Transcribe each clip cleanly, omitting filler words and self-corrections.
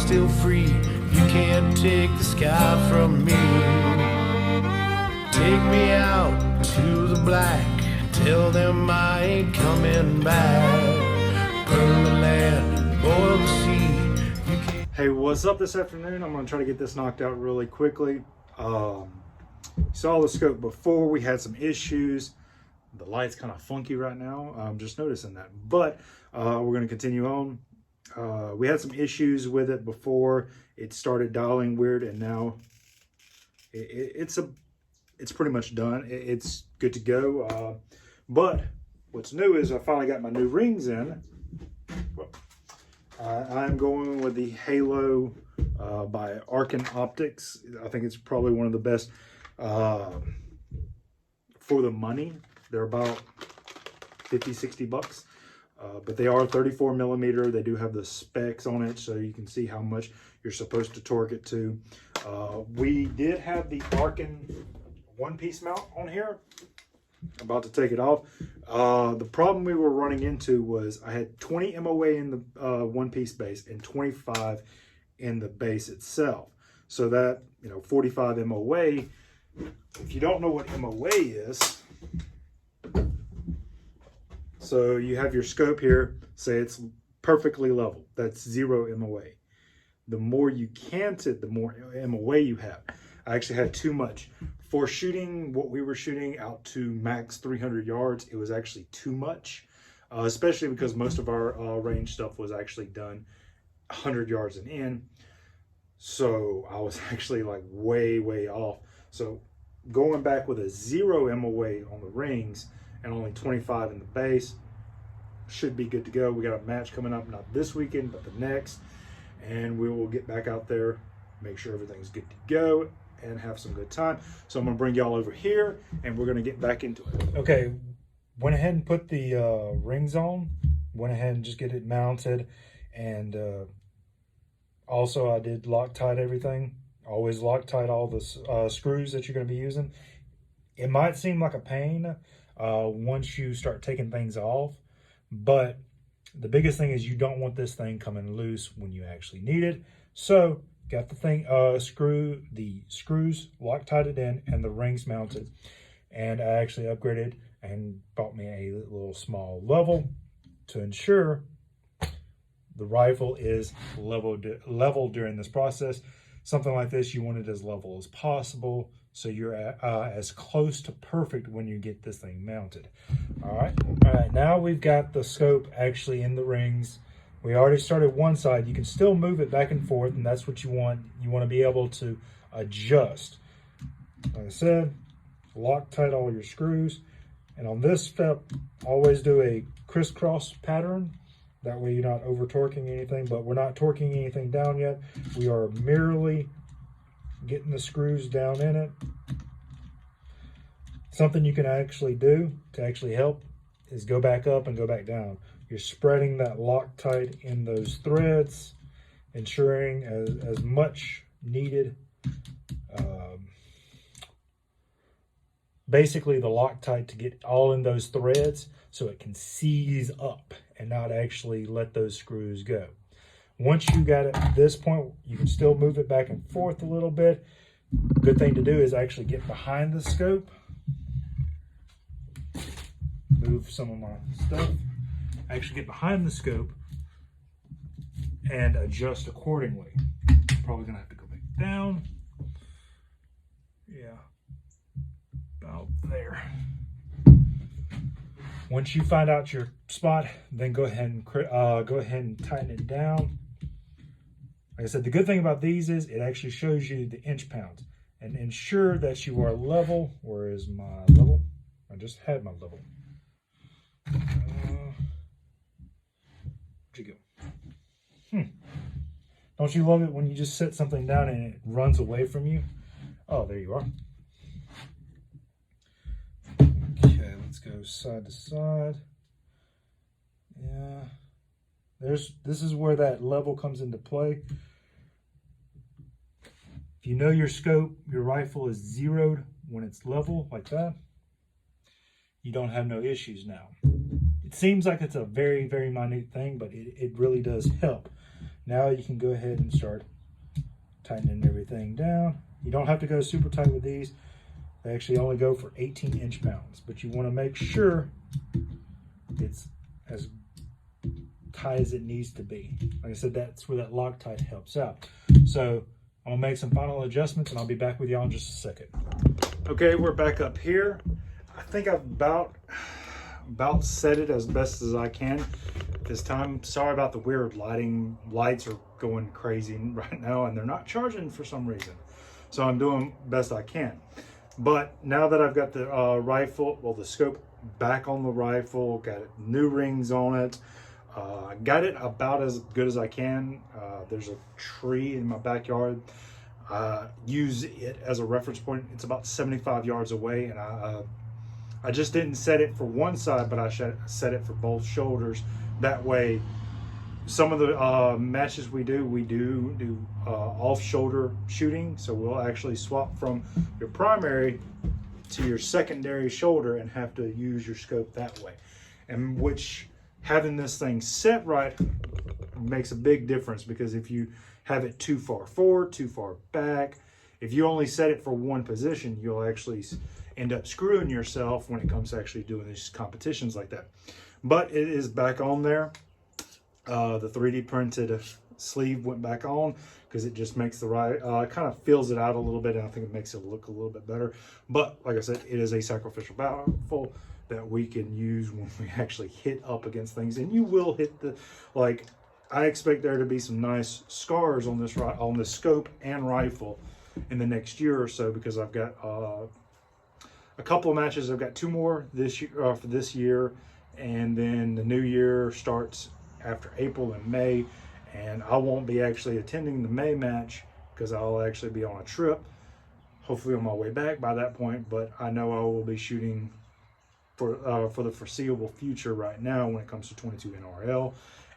still free. You can't take the sky from me. Take me out to the black. Tell them I ain't coming back. Burn the land, boil the sea. Hey, what's up this afternoon? I'm going to try to get this knocked out really quickly. Saw the scope before. We had some issues. The light's kind of funky right now. I'm just noticing that. But we're going to continue on. We had some issues with it before. It started dialing weird, and now it's pretty much done. It's good to go. But what's new is I finally got my new rings in. I'm going with the Halo by Riton Optics. I think it's probably one of the best for the money. They're about 50, 60 bucks. But they are 34 millimeter. They do have the specs on it, so you can see how much you're supposed to torque it to. We did have the Riton one-piece mount on here. I'm about to take it off. The problem we were running into was I had 20 MOA in the one-piece base and 25 in the base itself. So that, 45 MOA. If you don't know what MOA is, so you have your scope here, say it's perfectly level. That's 0 MOA. The more you cant it, the more MOA you have. I actually had too much. For shooting what we were shooting out to max 300 yards, it was actually too much, especially because most of our range stuff was actually done 100 yards and in. So I was actually like way, way off. So going back with a 0 MOA on the rings and only 25 in the base should be good to go. We got a match coming up, not this weekend, but the next. And we will get back out there, make sure everything's good to go, and have some good time. So I'm gonna bring y'all over here and we're gonna get back into it. Okay, went ahead and put the rings on, went ahead and just get it mounted, and also I did Loctite everything. Always Loctite all the screws that you're gonna be using. It might seem like a pain once you start taking things off, but the biggest thing is you don't want this thing coming loose when you actually need it. So got the thing, the screws Loctited in and the rings mounted. And I actually upgraded and bought me a little small level to ensure the rifle is level during this process. Something like this, you want it as level as possible, so you're as close to perfect when you get this thing mounted. All right, now we've got the scope actually in the rings. We already started one side. You can still move it back and forth, and that's what you want. You want to be able to adjust. Like I said, Loctite all your screws. And on this step, always do a crisscross pattern. That way you're not over torquing anything, but we're not torquing anything down yet. We are merely getting the screws down in it. Something you can actually do to actually help is go back up and go back down. You're spreading that Loctite in those threads, ensuring as much needed. Basically the Loctite to get all in those threads so it can seize up and not actually let those screws go. Once you got it at this point, you can still move it back and forth a little bit. Good thing to do is actually get behind the scope. Move some of my stuff. Actually get behind the scope and adjust accordingly. Probably gonna have to go back down. Yeah, about there. Once you find out your spot, then go ahead and tighten it down. Like I said, the good thing about these is it actually shows you the inch pounds, and ensure that you are level. Where is my level? I just had my level. Where'd you go? Don't you love it when you just set something down and it runs away from you? Oh, there you are. Okay, let's go side to side. Yeah. This is where that level comes into play. If you know your scope, your rifle is zeroed when it's level like that, you don't have no issues now. It seems like it's a very, very minute thing, but it really does help. Now you can go ahead and start tightening everything down. You don't have to go super tight with these. They actually only go for 18-inch pounds, but you want to make sure it's as tight as it needs to be. Like I said, that's where that Loctite helps out. So I'm gonna make some final adjustments and I'll be back with y'all in just a second. Okay, we're back up here. I think I've about set it as best as I can this time. Sorry about the weird lighting. Lights are going crazy right now and they're not charging for some reason. So I'm doing best I can. But now that I've got the rifle, well, the scope back on the rifle, got new rings on it, got it about as good as I can. There's a tree in my backyard. Use it as a reference point. It's about 75 yards away, and I just didn't set it for one side, but I set it for both shoulders. That way, some of the matches we do off-shoulder shooting, so we'll actually swap from your primary to your secondary shoulder and have to use your scope that way. And which, having this thing set right makes a big difference, because if you have it too far forward, too far back, if you only set it for one position, you'll actually end up screwing yourself when it comes to actually doing these competitions like that. But it is back on there. The 3D printed sleeve went back on because it just makes the right, kind of fills it out a little bit, and I think it makes it look a little bit better. But like I said, it is a sacrificial rifle that we can use when we actually hit up against things, and you will hit the, like, I expect there to be some nice scars on this scope and rifle in the next year or so, because I've got a couple of matches. I've got 2 more this year for this year, and then the new year starts after April and May, and I won't be actually attending the May match because I'll actually be on a trip, hopefully on my way back by that point. But I know I will be shooting for the foreseeable future right now when it comes to 22 NRL,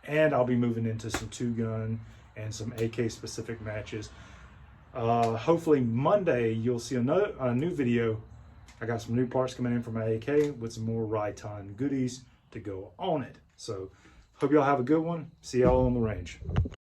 and I'll be moving into some 2-gun and some AK specific matches. Hopefully Monday you'll see a new video. I got some new parts coming in for my AK with some more Riton goodies to go on it. So hope y'all have a good one. See y'all on the range.